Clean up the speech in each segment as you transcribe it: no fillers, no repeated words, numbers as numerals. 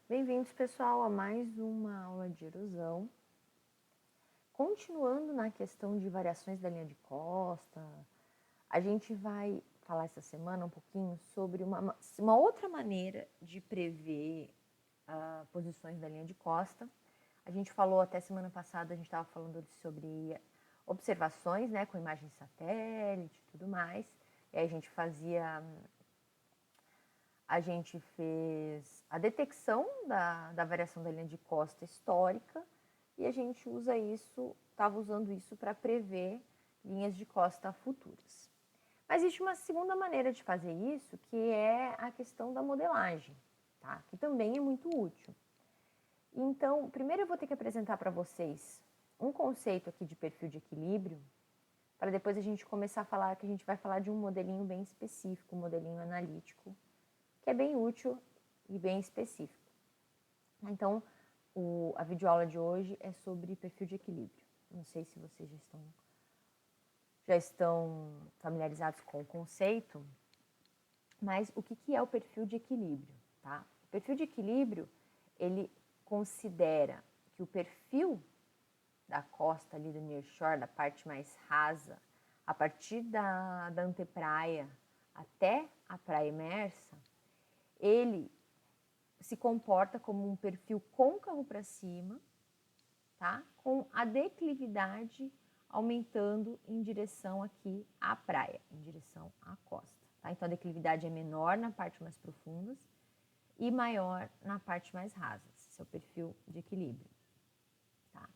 Bem-vindos, pessoal, a mais uma aula de erosão. Continuando na questão de variações da linha de costa, a gente vai falar essa semana um pouquinho sobre uma outra maneira de prever posições da linha de costa. A gente falou até semana passada, a gente estava falando sobre observações, né, com imagem de satélite e tudo mais. E aí a gente fez a detecção da variação da linha de costa histórica e a gente estava usando isso para prever linhas de costa futuras. Mas existe uma segunda maneira de fazer isso, que é a questão da modelagem, tá? Que também é muito útil. Então, primeiro eu vou ter que apresentar para vocês um conceito aqui de perfil de equilíbrio, para depois a gente começar a falar que a gente vai falar de um modelinho bem específico, um modelinho analítico, que é bem útil e bem específico. Então, a videoaula de hoje é sobre perfil de equilíbrio. Não sei se vocês já estão familiarizados com o conceito, mas o que é o perfil de equilíbrio? Tá? O perfil de equilíbrio, ele considera que o perfil da costa ali do nearshore, da parte mais rasa, a partir da antepraia até a praia imersa, ele se comporta como um perfil côncavo para cima, tá? Com a declividade aumentando em direção aqui à praia, em direção à costa. Tá? Então a declividade é menor na parte mais profundas e maior na parte mais rasas. Esse é o perfil de equilíbrio. Tá?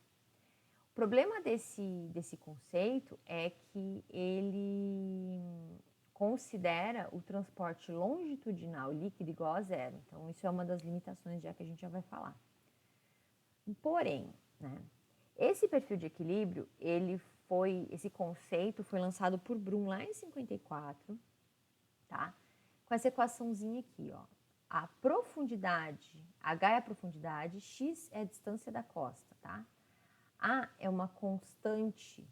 O problema desse conceito é que ele considera o transporte longitudinal líquido igual a zero. Então, isso é uma das limitações já que a gente já vai falar. Porém, né, esse perfil de equilíbrio, esse conceito foi lançado por Brum lá em 54, tá? Com essa equaçãozinha aqui, ó. A profundidade, H é a profundidade, X é a distância da costa, tá? A é uma constante,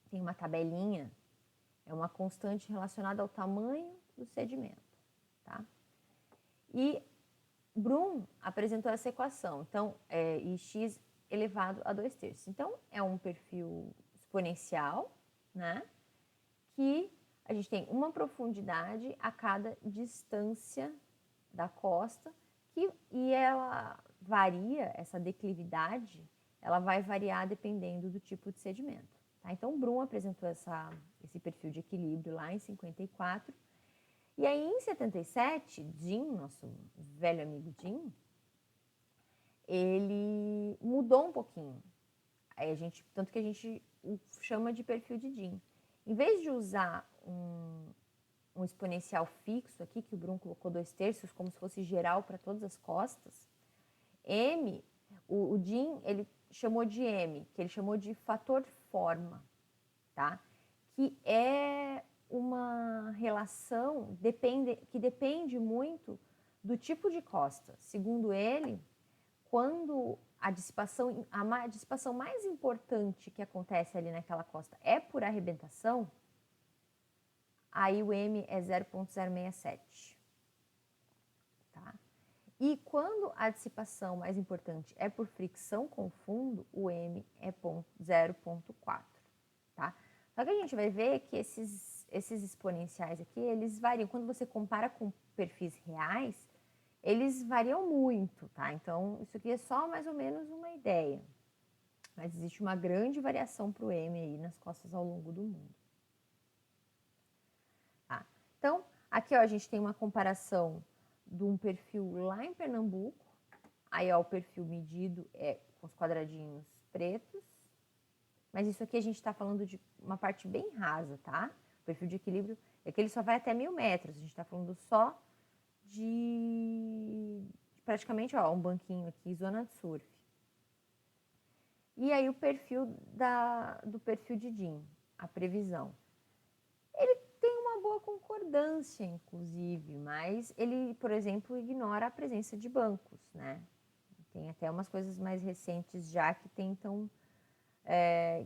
tem uma tabelinha, é uma constante relacionada ao tamanho do sedimento, tá? E Brum apresentou essa equação, então, e x elevado a 2/3. Então, é um perfil exponencial, né? Que a gente tem uma profundidade a cada distância da costa, e ela varia, essa declividade, ela vai variar dependendo do tipo de sedimento. Tá? Então, Brum apresentou esse perfil de equilíbrio lá em 54. E aí, em 77, Jim, nosso velho amigo Jim, ele mudou um pouquinho. Tanto que a gente o chama de perfil de Jim. Em vez de usar um exponencial fixo aqui, que o Brum colocou 2/3, como se fosse geral para todas as costas, o Jim, ele chamou de M, que ele chamou de fator forma, tá? Que é uma relação que depende muito do tipo de costa. Segundo ele, quando a dissipação mais importante que acontece ali naquela costa é por arrebentação, aí o M é 0,067. Tá? E quando a dissipação mais importante é por fricção com fundo, o M é 0,4. Tá? Só que a gente vai ver que esses exponenciais aqui, eles variam. Quando você compara com perfis reais, eles variam muito, tá? Então, isso aqui é só mais ou menos uma ideia. Mas existe uma grande variação para o M aí nas costas ao longo do mundo. Tá? Então, aqui ó, a gente tem uma comparação de um perfil lá em Pernambuco. Aí ó, o perfil medido é com os quadradinhos pretos. Mas isso aqui a gente está falando de uma parte bem rasa, tá? O perfil de equilíbrio é que ele só vai até 1000 metros. A gente está falando só de praticamente, ó, um banquinho aqui, zona de surf. E aí o perfil do perfil de Jim, a previsão. Ele tem uma boa concordância, inclusive, mas ele, por exemplo, ignora a presença de bancos, né? Tem até umas coisas mais recentes já que tentam,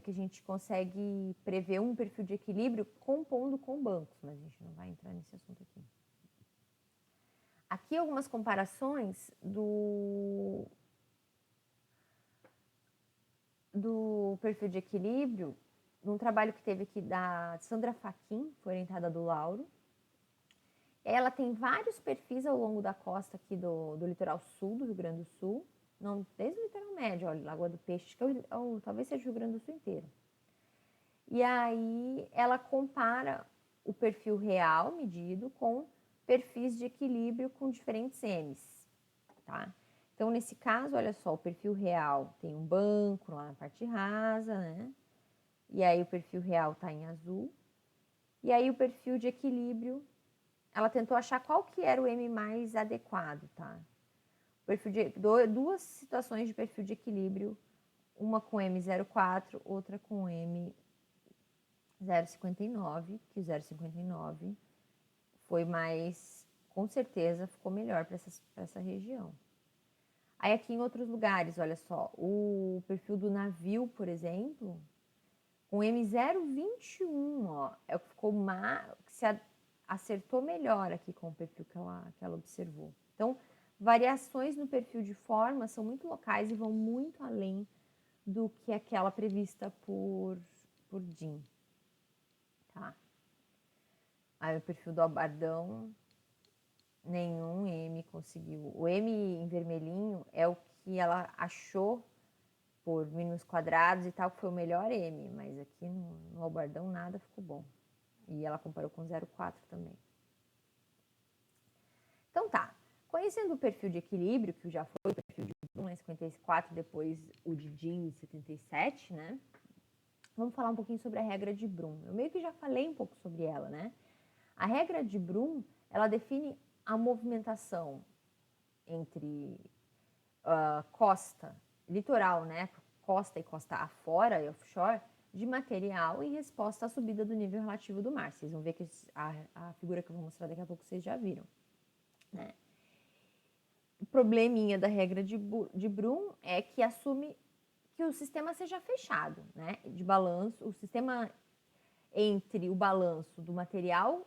que a gente consegue prever um perfil de equilíbrio compondo com bancos, mas a gente não vai entrar nesse assunto aqui. Aqui algumas comparações do perfil de equilíbrio, num trabalho que teve aqui da Sandra Fachin, foi orientada do Lauro. Ela tem vários perfis ao longo da costa aqui do litoral sul do Rio Grande do Sul, não, desde o litoral médio, olha, Lagoa do Peixe, que talvez seja o Rio Grande do Sul inteiro. E aí ela compara o perfil real medido com perfis de equilíbrio com diferentes M's, tá? Então, nesse caso, olha só, o perfil real tem um banco lá na parte rasa, né? E aí o perfil real tá em azul. E aí o perfil de equilíbrio, ela tentou achar qual que era o M mais adequado, tá? Duas situações de perfil de equilíbrio, uma com M04, outra com M059, que o 059 foi mais, com certeza, ficou melhor para essa região. Aí aqui em outros lugares, olha só, o perfil do navio, por exemplo, com M021, ó, é o que ficou que se acertou melhor aqui com o perfil que ela observou. Então, variações no perfil de forma são muito locais e vão muito além do que aquela prevista por DIN. Tá? Aí o perfil do Albardão, nenhum M conseguiu. O M em vermelhinho é o que ela achou por mínimos quadrados e tal, que foi o melhor M, mas aqui no Albardão nada ficou bom. E ela comparou com 0,4 também. Então tá, conhecendo o perfil de equilíbrio, que já foi o perfil de Bloom em 54, depois o de DIN em 77, né? Vamos falar um pouquinho sobre a regra de Bloom. Eu meio que já falei um pouco sobre ela, né? A regra de Bloom, ela define a movimentação entre costa, litoral, né? Costa e costa afora e offshore, de material em resposta à subida do nível relativo do mar. Vocês vão ver que a figura que eu vou mostrar daqui a pouco vocês já viram, né? O probleminha da regra de Bloom é que assume que o sistema seja fechado, né? De balanço, o sistema entre o balanço do material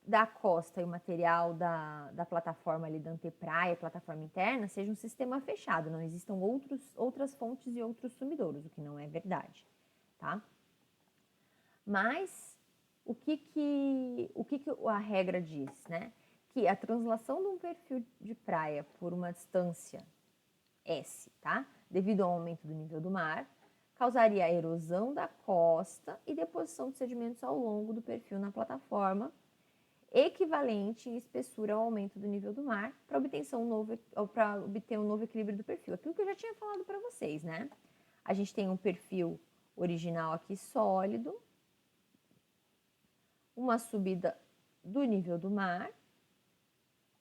da costa e o material da plataforma ali da antepraia, plataforma interna, seja um sistema fechado, não existam outras fontes e outros sumidouros, o que não é verdade, tá? Mas o que a regra diz, né? Que a translação de um perfil de praia por uma distância S, tá? Devido ao aumento do nível do mar, causaria a erosão da costa e deposição de sedimentos ao longo do perfil na plataforma, equivalente em espessura ao aumento do nível do mar, para obter um novo equilíbrio do perfil. Aquilo que eu já tinha falado para vocês, né? A gente tem um perfil original aqui sólido, uma subida do nível do mar.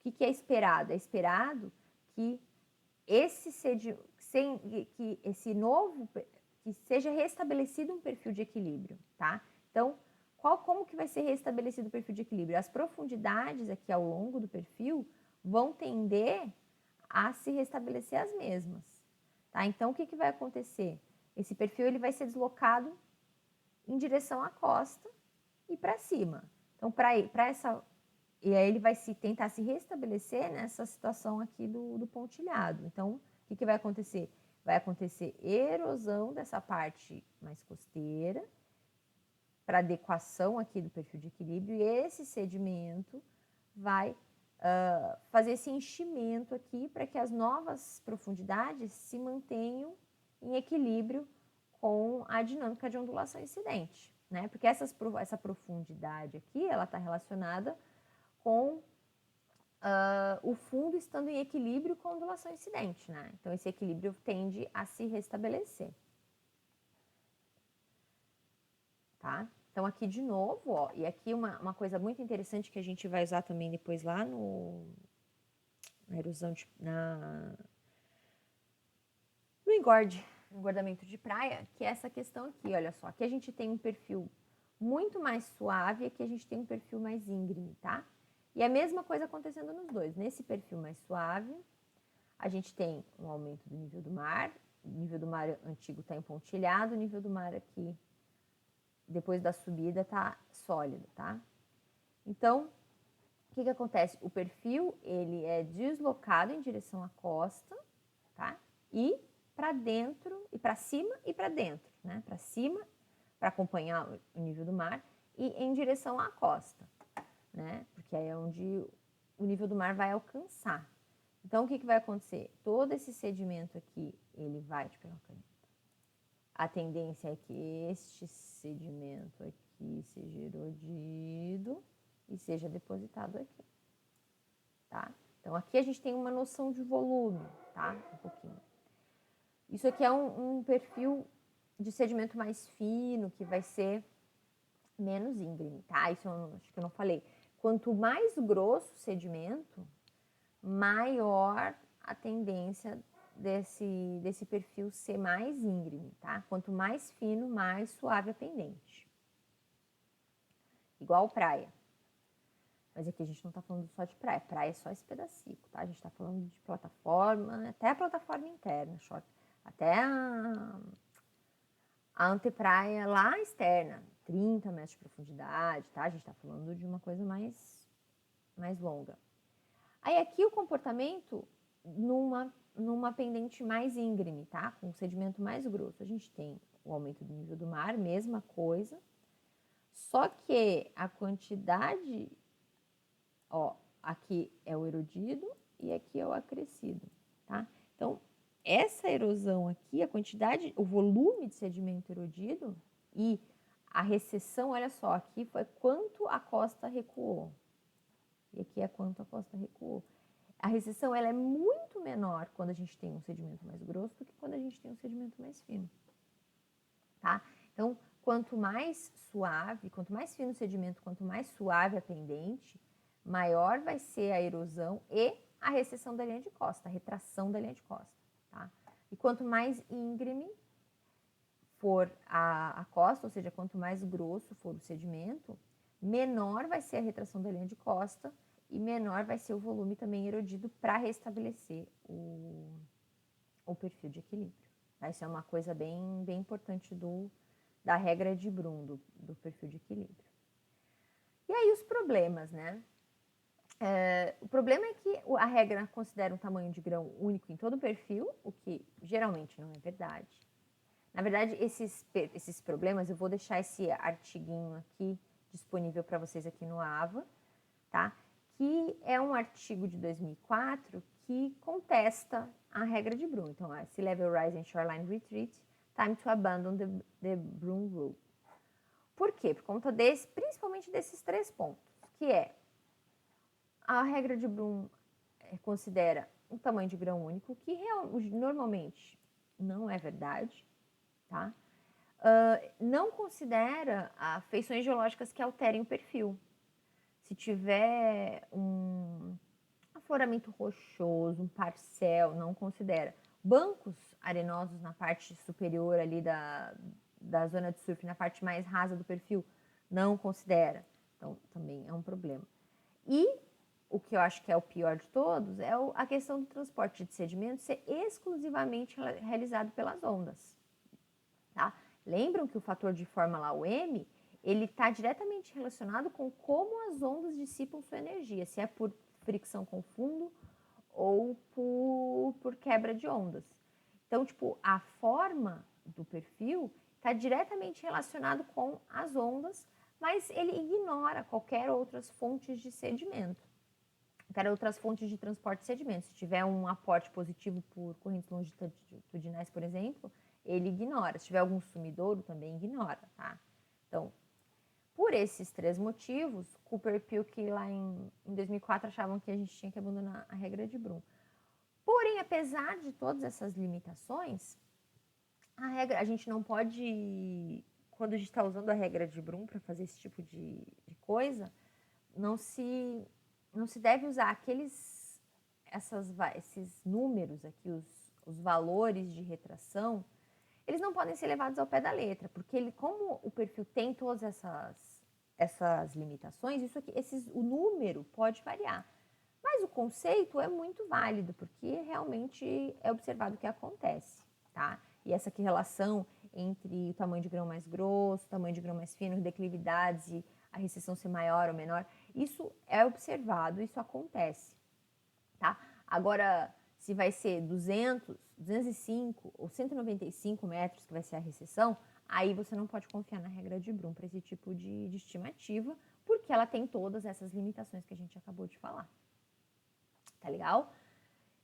O que é esperado? É esperado que que seja restabelecido um perfil de equilíbrio, tá? Então, como que vai ser restabelecido o perfil de equilíbrio? As profundidades aqui ao longo do perfil vão tender a se restabelecer as mesmas, tá? Então, o que vai acontecer? Esse perfil ele vai ser deslocado em direção à costa e para cima. Então, e aí ele vai tentar se restabelecer nessa situação aqui do pontilhado. Então, o que vai acontecer? Vai acontecer erosão dessa parte mais costeira para adequação aqui do perfil de equilíbrio, e esse sedimento vai fazer esse enchimento aqui para que as novas profundidades se mantenham em equilíbrio com a dinâmica de ondulação incidente, né? Porque essa profundidade aqui, ela está relacionada com o fundo estando em equilíbrio com a ondulação incidente, né? Então, esse equilíbrio tende a se restabelecer. Tá? Então, aqui de novo, ó, e aqui uma coisa muito interessante que a gente vai usar também depois lá na erosão, no engordamento de praia, que é essa questão aqui, olha só. Aqui a gente tem um perfil muito mais suave, aqui a gente tem um perfil mais íngreme, tá? E a mesma coisa acontecendo nos dois. Nesse perfil mais suave, a gente tem um aumento do nível do mar, o nível do mar antigo está empontilhado, o nível do mar aqui, depois da subida, está sólido, tá? Então, O que acontece? O perfil, ele é deslocado em direção à costa, tá? E para dentro, e para cima e para dentro, né? Para cima, para acompanhar o nível do mar, e em direção à costa, né? Porque aí é onde o nível do mar vai alcançar. Então, o que vai acontecer? Todo esse sedimento aqui, ele vai, deixa eu pegar uma caneta. A tendência é que este sedimento aqui seja erodido e seja depositado aqui, tá? Então, aqui a gente tem uma noção de volume, tá? Um pouquinho. Isso aqui é um perfil de sedimento mais fino, que vai ser menos íngreme, tá? Isso eu acho que eu não falei. Quanto mais grosso o sedimento, maior a tendência desse perfil ser mais íngreme, tá? Quanto mais fino, mais suave a pendente. Igual praia. Mas aqui a gente não tá falando só de praia. Praia é só esse pedacinho, tá? A gente tá falando de plataforma, até a plataforma interna, short, até a antepraia lá externa, 30 metros de profundidade, tá? A gente tá falando de uma coisa mais longa. Aí aqui o comportamento numa pendente mais íngreme, tá? Com um sedimento mais grosso. A gente tem o aumento do nível do mar, mesma coisa. Só que a quantidade, ó, aqui é o erodido e aqui é o acrescido, tá? Então, essa erosão aqui, a quantidade, o volume de sedimento erodido e a recessão, olha só, aqui foi quanto a costa recuou. E aqui é quanto a costa recuou. A recessão ela é muito menor quando a gente tem um sedimento mais grosso do que quando a gente tem um sedimento mais fino, tá? Então, quanto mais suave, quanto mais fino o sedimento, quanto mais suave a pendente, maior vai ser a erosão e a recessão da linha de costa, a retração da linha de costa, tá? E quanto mais íngreme for a costa, ou seja, quanto mais grosso for o sedimento, menor vai ser a retração da linha de costa e menor vai ser o volume também erodido para restabelecer o perfil de equilíbrio. Tá? Isso é uma coisa bem importante da regra de Brum, do perfil de equilíbrio. E aí os problemas, né? O problema é que a regra considera um tamanho de grão único em todo o perfil, o que geralmente não é verdade. Na verdade, esses problemas, eu vou deixar esse artiguinho aqui disponível para vocês aqui no AVA, tá? Que é um artigo de 2004 que contesta a regra de Brum. Então, Sea Level Rise and Shoreline Retreat, time to abandon the Brum Rule. Por quê? Por conta principalmente desses 3 pontos, que é a regra de Brum considera um tamanho de grão único, que normalmente não é verdade, tá? Não considera feições geológicas que alterem o perfil. Se tiver um afloramento rochoso, um parcel, não considera. Bancos arenosos na parte superior ali da zona de surf, na parte mais rasa do perfil, não considera. Então, também é um problema. E o que eu acho que é o pior de todos é a questão do transporte de sedimentos ser exclusivamente realizado pelas ondas. Tá? Lembram que o fator de forma lá, o M, ele está diretamente relacionado com como as ondas dissipam sua energia, se é por fricção com fundo ou por quebra de ondas. Então, tipo, a forma do perfil está diretamente relacionado com as ondas, mas ele ignora qualquer outras fontes de sedimento, qualquer outras fontes de transporte de sedimentos. Se tiver um aporte positivo por correntes longitudinais, por exemplo, ele ignora. Se tiver algum sumidouro, também ignora, tá? Então, por esses 3 motivos, Cooper e Pilk lá em 2004 achavam que a gente tinha que abandonar a regra de Brum. Porém, apesar de todas essas limitações, a gente não pode, quando a gente está usando a regra de Brum para fazer esse tipo de coisa, não se deve usar esses números aqui, os valores de retração, eles não podem ser levados ao pé da letra, porque como o perfil tem todas essas limitações, o número pode variar. Mas o conceito é muito válido, porque realmente é observado o que acontece, tá? E essa aqui relação entre o tamanho de grão mais grosso, o tamanho de grão mais fino, declividades e a recessão ser maior ou menor, Isso é observado, isso acontece, tá? Agora, se vai ser 200, 205 ou 195 metros que vai ser a recessão, aí você não pode confiar na regra de Brum para esse tipo de estimativa, porque ela tem todas essas limitações que a gente acabou de falar. Tá legal?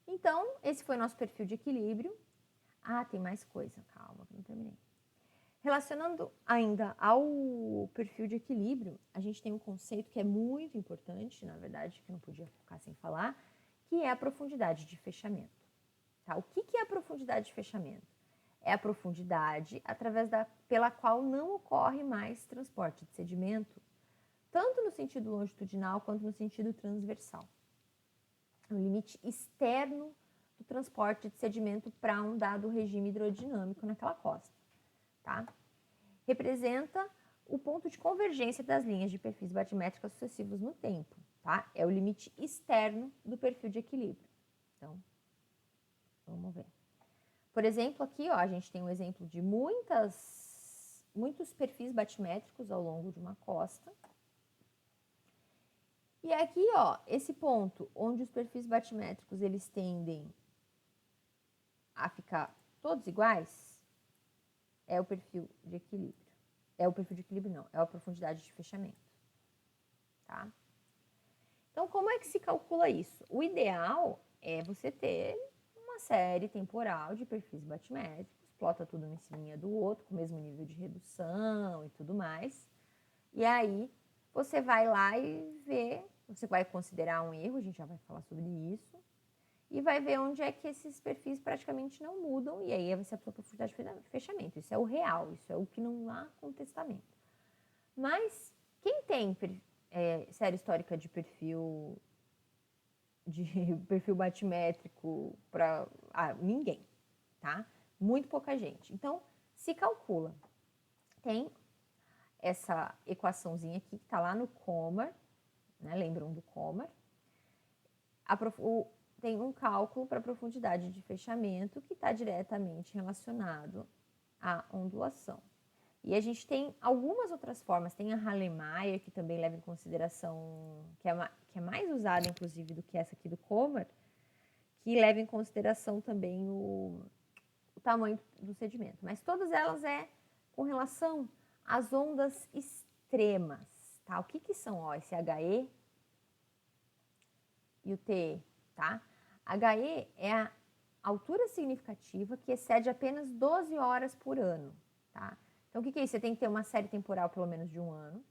Então, esse foi o nosso perfil de equilíbrio. Ah, tem mais coisa, calma, que eu não terminei. Relacionando ainda ao perfil de equilíbrio, a gente tem um conceito que é muito importante, na verdade, que eu não podia ficar sem falar, que é a profundidade de fechamento. Tá? O que é a profundidade de fechamento? É a profundidade pela qual não ocorre mais transporte de sedimento, tanto no sentido longitudinal quanto no sentido transversal. O limite externo do transporte de sedimento para um dado regime hidrodinâmico naquela costa. Tá? Representa o ponto de convergência das linhas de perfis batimétricos sucessivos no tempo. Tá? É o limite externo do perfil de equilíbrio. Então, vamos ver. Por exemplo, aqui ó, a gente tem um exemplo de muitos perfis batimétricos ao longo de uma costa. E aqui, ó, esse ponto onde os perfis batimétricos eles tendem a ficar todos iguais é o perfil de equilíbrio. É o perfil de equilíbrio não, é a profundidade de fechamento. Tá? Então, como é que se calcula isso? O ideal é você ter uma série temporal de perfis batimétricos, plota tudo um em cima do outro, com o mesmo nível de redução e tudo mais. E aí, você vai lá e vê, você vai considerar um erro, a gente já vai falar sobre isso, e vai ver onde é que esses perfis praticamente não mudam, e aí vai ser a sua profundidade de fechamento. Isso é o real, isso é o que não há contestamento. Mas, quem tem série histórica de perfil batimétrico para ninguém, tá? Muito pouca gente. Então, se calcula. Tem essa equaçãozinha aqui que está lá no Comer, né? Lembram do Comer? Tem um cálculo para a profundidade de fechamento que está diretamente relacionado à ondulação. E a gente tem algumas outras formas, tem a Hallemeyer, que também leva em consideração, que é mais usada, inclusive, do que essa aqui do Comer, que leva em consideração também o tamanho do sedimento. Mas todas elas é com relação às ondas extremas. Tá? O que são ó, esse HE e o TE? Tá? HE é a altura significativa que excede apenas 12 horas por ano. Tá? Então, o que é isso? Você tem que ter uma série temporal pelo menos de um ano.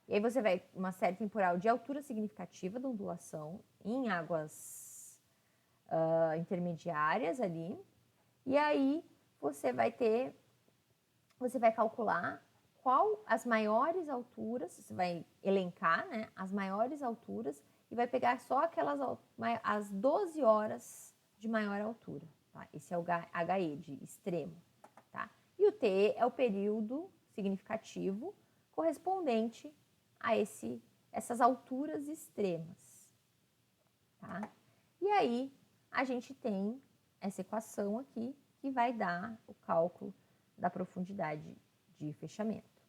E aí você vai uma série temporal de altura significativa da ondulação em águas intermediárias ali. E aí você vai calcular qual as maiores alturas, você vai elencar, né, as maiores alturas e vai pegar só as 12 horas de maior altura. Tá? Esse é o HE, de extremo. Tá? E o T é o período significativo correspondente a essas alturas extremas. Tá? E aí, a gente tem essa equação aqui que vai dar o cálculo da profundidade de fechamento.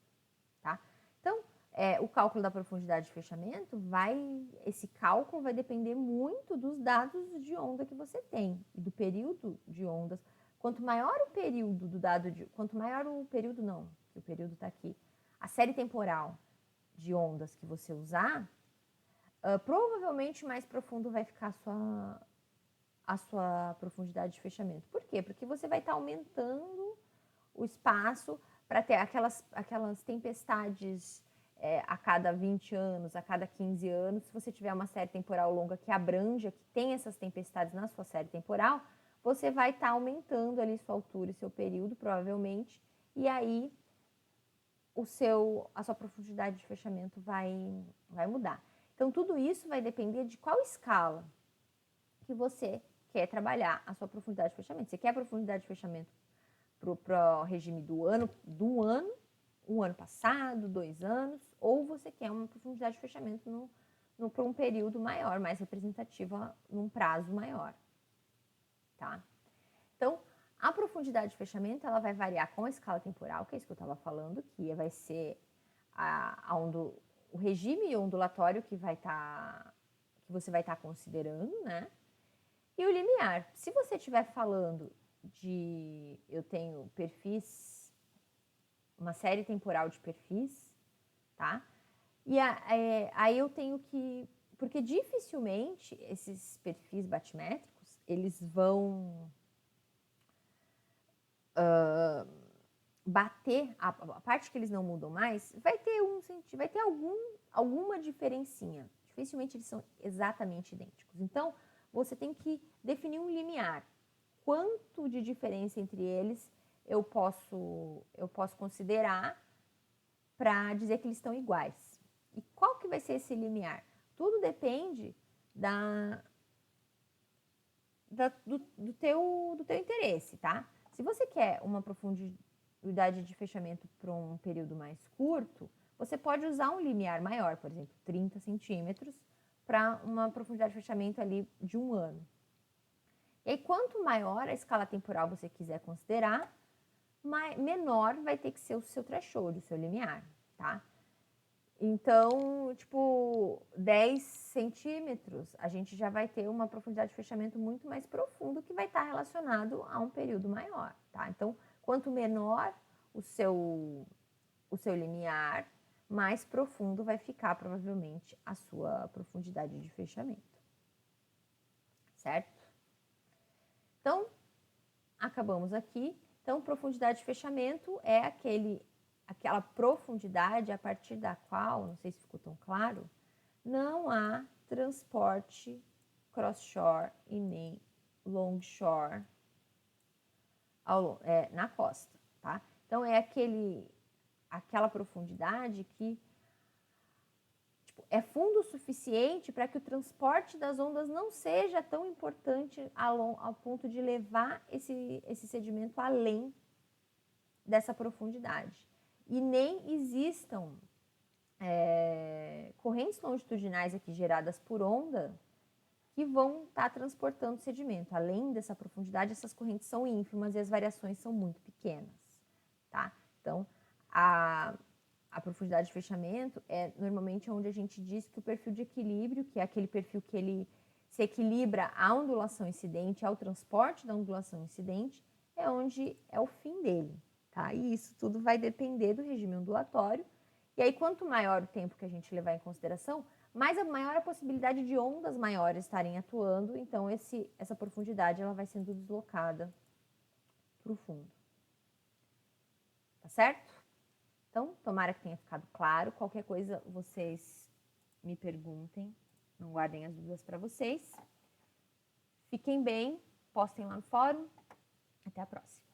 Tá? Então, o cálculo da profundidade de fechamento esse cálculo vai depender muito dos dados de onda que você tem e do período de ondas. Quanto maior o período quanto maior o período não, que o período está aqui, a série temporal de ondas que você usar, provavelmente mais profundo vai ficar a sua profundidade de fechamento. Por quê? Porque você vai estar aumentando o espaço para ter aquelas tempestades a cada 20 anos, a cada 15 anos. Se você tiver uma série temporal longa que abranja, que tem essas tempestades na sua série temporal, você vai estar aumentando ali sua altura e seu período, provavelmente, e aí a sua profundidade de fechamento vai mudar. Então, tudo isso vai depender de qual escala que você quer trabalhar a sua profundidade de fechamento. Você quer a profundidade de fechamento para o regime do ano, um ano passado, 2 anos, ou você quer uma profundidade de fechamento para um período maior, mais representativa, num prazo maior. Tá? Então, a profundidade de fechamento ela vai variar com a escala temporal, que é isso que eu estava falando, que vai ser o regime ondulatório que você vai estar considerando, né? E o limiar. Se você estiver falando de eu tenho perfis, uma série temporal de perfis, tá? E aí eu tenho que, porque dificilmente esses perfis batimétricos, eles vão bater, a parte que eles não mudam mais, vai ter alguma diferencinha. Dificilmente eles são exatamente idênticos. Então, você tem que definir um limiar. Quanto de diferença entre eles eu posso considerar para dizer que eles estão iguais? E qual que vai ser esse limiar? Tudo depende do teu interesse, tá? Se você quer uma profundidade de fechamento para um período mais curto, você pode usar um limiar maior, por exemplo, 30 centímetros, para uma profundidade de fechamento ali de 1 ano. E aí, quanto maior a escala temporal você quiser considerar, menor vai ter que ser o seu threshold, o seu limiar, tá? Então, tipo, 10 centímetros, a gente já vai ter uma profundidade de fechamento muito mais profundo que vai estar relacionado a um período maior, tá? Então, quanto menor o seu limiar, mais profundo vai ficar provavelmente a sua profundidade de fechamento, certo? Então, acabamos aqui. Então, profundidade de fechamento é aquela profundidade a partir da qual, não sei se ficou tão claro, não há transporte cross-shore e nem long-shore na costa, tá? Então, é aquela profundidade que é fundo suficiente para que o transporte das ondas não seja tão importante ao ponto de levar esse sedimento além dessa profundidade. E nem existam correntes longitudinais aqui geradas por onda que vão estar transportando sedimento. Além dessa profundidade, essas correntes são ínfimas e as variações são muito pequenas, tá? Então, a profundidade de fechamento é normalmente onde a gente diz que o perfil de equilíbrio, que é aquele perfil que ele se equilibra à ondulação incidente, ao transporte da ondulação incidente, é onde é o fim dele, tá? E isso tudo vai depender do regime ondulatório. E aí, quanto maior o tempo que a gente levar em consideração, maior a possibilidade de ondas maiores estarem atuando, então essa profundidade ela vai sendo deslocada para o fundo. Tá certo? Então, tomara que tenha ficado claro. Qualquer coisa, vocês me perguntem. Não guardem as dúvidas para vocês. Fiquem bem, postem lá no fórum. Até a próxima.